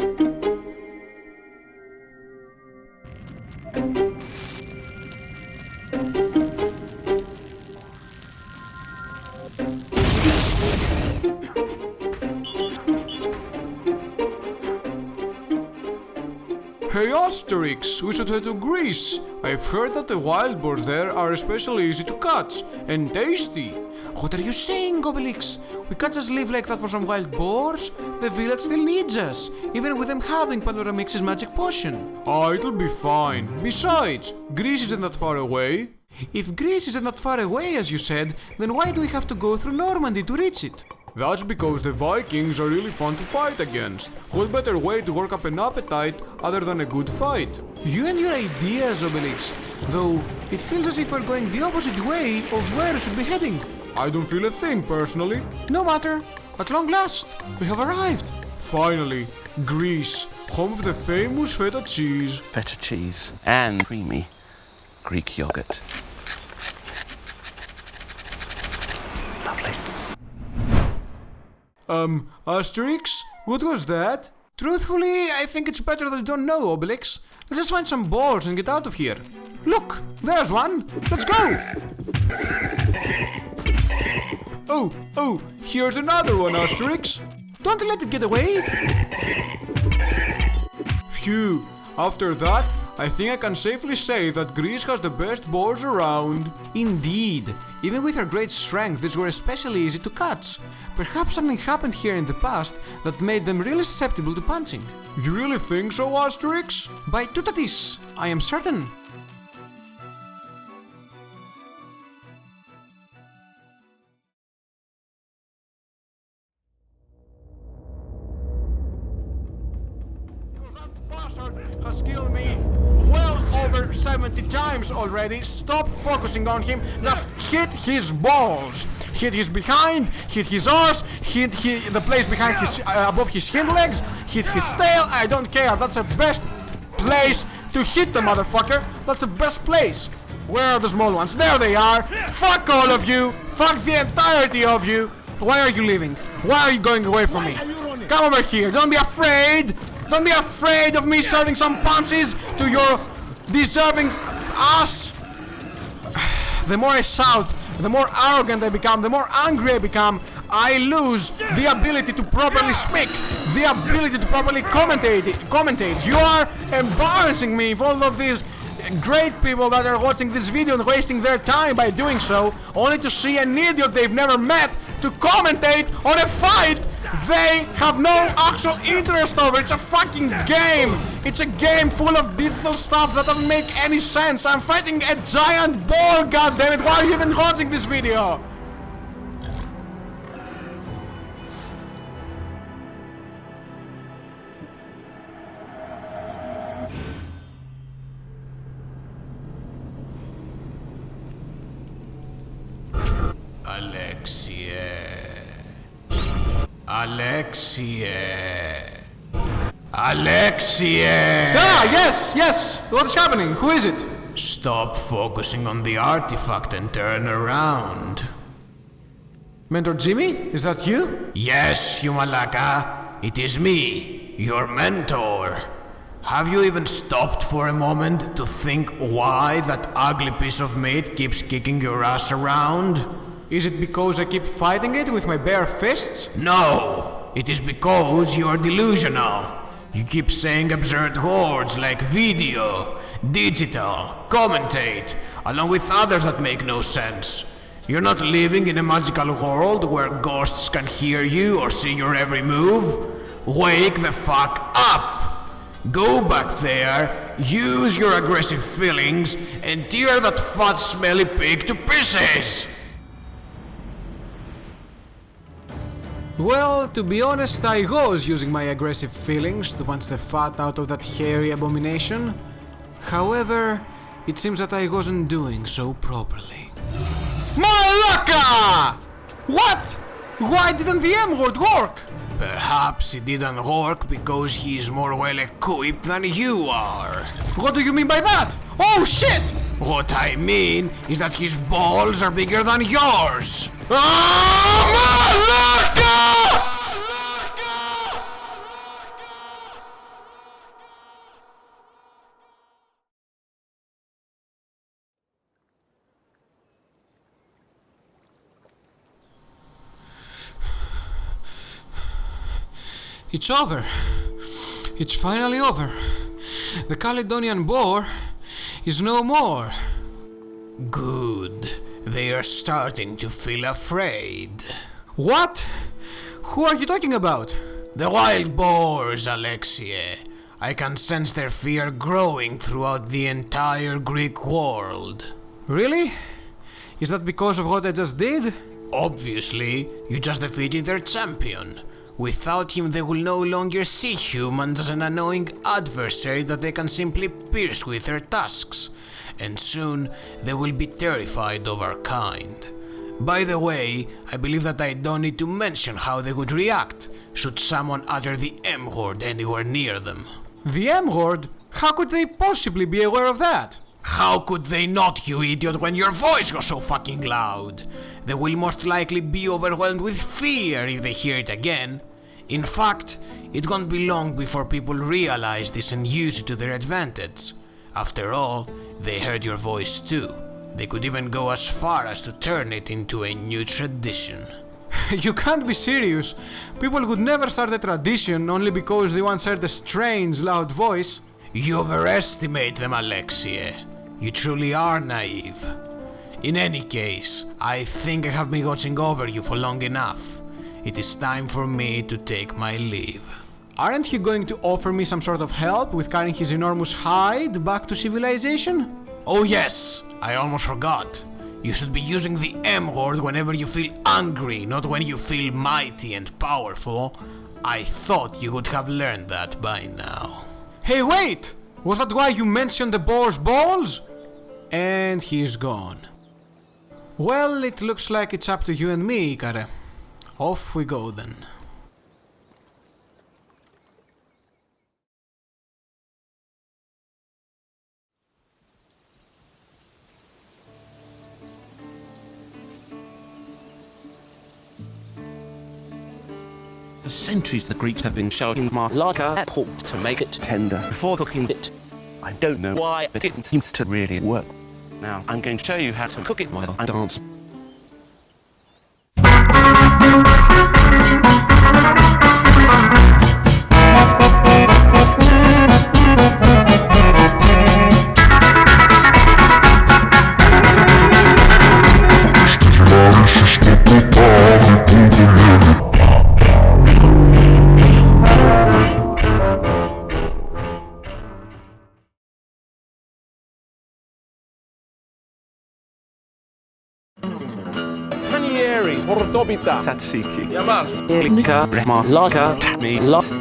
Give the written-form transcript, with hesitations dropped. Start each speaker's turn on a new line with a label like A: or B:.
A: Hey Asterix, we should head to Greece. I've heard that the wild boars there are especially easy to catch and tasty. What are you saying, Obelix? We can't just live like that for some wild boars. The village still needs us, even with them having Panoramix's magic potion. It'll be fine. Besides, Greece isn't that far away. If Greece isn't that far away, as you said, then why do we have to go through Normandy to reach it? That's because the Vikings are really fun to fight against. What better way to work up an appetite other than a good fight? You and your ideas, Obelix. Though, it feels as if we're going the opposite way of where we should be heading. I don't feel a thing, personally. No matter. At long last, we have arrived. Finally, Greece, home of the famous feta cheese.
B: Feta cheese and creamy Greek yogurt. Lovely.
A: Asterix? What was that? Truthfully, I think it's better that you don't know, Obelix. Let's just find some boars and get out of here. Look, there's one. Let's go! Oh, here's another one, Asterix. Don't let it get away. Phew, after that, I think I can safely say that Greece has the best boars around. Indeed, even with her great strength, these were especially easy to catch. Perhaps something happened here in the past that made them really susceptible to punching. You really think so, Asterix? By Tutatis, I am certain. That bastard has killed me well over 70 times already. Stop focusing on him. Just hit his balls. Hit his behind, hit his arse, hit the place behind his, above his hind legs, hit his tail. I don't care. That's the best place to hit the motherfucker. That's the best place. Where are the small ones? There they are. Fuck all of you. Fuck the entirety of you. Why are you leaving? Why are you going away from me? Come over here. Don't be afraid. Don't be afraid of me serving some punches to your deserving ass. The more I shout, the more arrogant I become, the more angry I become. I lose the ability to properly speak, the ability to properly commentate. You are embarrassing me for all of these great people that are watching this video and wasting their time by doing so, only to see an idiot they've never met to commentate on a fight they have no actual interest over. It's a fucking game. It's a game full of digital stuff that doesn't make any sense. I'm fighting a giant boar, goddammit. Why are you even watching this video? Alexie! Ah, yes! What is happening? Who is it?
C: Stop focusing on the artifact and turn around.
A: Mentor Jimmy? Is that you?
C: Yes, you malaka. It is me, your mentor. Have you even stopped for a moment to think why that ugly piece of meat keeps kicking your ass around?
A: Is it because I keep fighting it with my bare fists?
C: No, it is because you are delusional. You keep saying absurd words like video, digital, commentate, along with others that make no sense. You're not living in a magical world where ghosts can hear you or see your every move. Wake the fuck up! Go back there, use your aggressive feelings, and tear that fat smelly pig to pieces!
A: Well, to be honest, I was using my aggressive feelings to punch the fat out of that hairy abomination. However, it seems that I wasn't doing so properly. Malaka! What? Why didn't the M-word work?
C: Perhaps it didn't work because he is more well equipped than you are.
A: What do you mean by that? Oh shit!
C: What I mean is that his balls are bigger than yours.
A: Malaka! It's over. It's finally over. The Caledonian boar is no more.
C: Good. They are starting to feel afraid.
A: What? Who are you talking about?
C: The wild boars, Alexei. I can sense their fear growing throughout the entire Greek world.
A: Really? Is that because of what I just did?
C: Obviously, you just defeated their champion. Without him, they will no longer see humans as an annoying adversary that they can simply pierce with their tusks. And soon, they will be terrified of our kind. By the way, I believe that I don't need to mention how they would react should someone utter the M-word anywhere near them.
A: The M-word? How could they possibly be aware of that?
C: How could they not, you idiot, when your voice goes so fucking loud? They will most likely be overwhelmed with fear if they hear it again. In fact, it won't be long before people realize this and use it to their advantage. After all, they heard your voice too. They could even go as far as to turn it into a new tradition.
A: You can't be serious. People would never start a tradition only because they once heard a strange, loud voice.
C: You overestimate them, Alexei. You truly are naive. In any case, I think I have been watching over you for long enough. It is time for me to take my leave.
A: Aren't you going to offer me some sort of help with carrying his enormous hide back to civilization?
C: Oh yes, I almost forgot. You should be using the M-word whenever you feel angry, not when you feel mighty and powerful. I thought you would have learned that by now.
A: Hey, wait! Was that why you mentioned the boar's balls? And he's gone. Well, it looks like it's up to you and me, Ikare. Off we go then.
B: For centuries, the Greeks have been shouting Malaga at pork to make it tender before cooking it. I don't know why, but it seems to really work. Now, I'm going to show you how to cook it while I dance.
D: Panieri, Hordobita,
B: Tatsiki.
D: Yamas,
B: Elika, Rema, Laga, Tami, Lust.